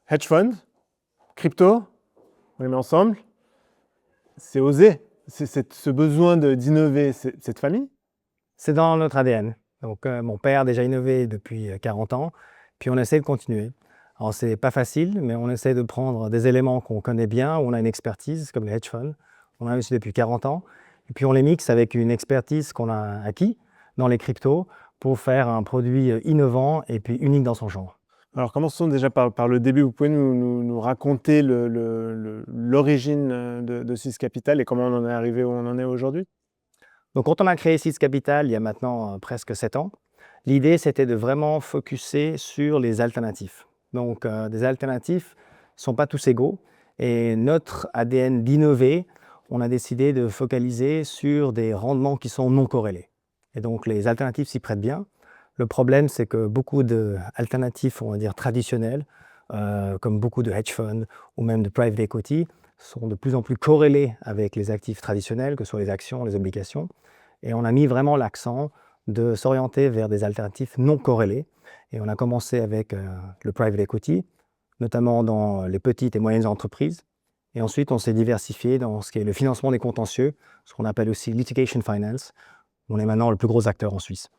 hedge fund, crypto, on les met ensemble. C'est osé. C'est ce besoin d'innover, cette famille. C'est dans notre ADN. Donc, mon père a déjà innové depuis 40 ans, puis on essaie de continuer. Alors, c'est pas facile, mais on essaie de prendre des éléments qu'on connaît bien, où on a une expertise, comme les hedge funds. On a investi depuis 40 ans, et puis on les mixe avec une expertise qu'on a acquis dans les cryptos pour faire un produit innovant et puis unique dans son genre. Alors, commençons déjà par le début. Vous pouvez nous raconter l'origine de Sys Capital et comment on en est arrivé où on en est aujourd'hui? Donc, quand on a créé Sys Capital, il y a maintenant presque 7 ans, l'idée, c'était de vraiment focuser sur les alternatifs. Donc, des alternatifs ne sont pas tous égaux. Et notre ADN d'innover, on a décidé de focaliser sur des rendements qui sont non corrélés. Et donc, les alternatives s'y prêtent bien. Le problème, c'est que beaucoup d'alternatives, on va dire traditionnelles, comme beaucoup de hedge funds ou même de private equity, sont de plus en plus corrélés avec les actifs traditionnels, que ce soit les actions, les obligations. Et on a mis vraiment l'accent de s'orienter vers des alternatives non corrélées. Et on a commencé avec le private equity, notamment dans les petites et moyennes entreprises. Et ensuite, on s'est diversifié dans ce qui est le financement des contentieux, ce qu'on appelle aussi litigation finance. On est maintenant le plus gros acteur en Suisse.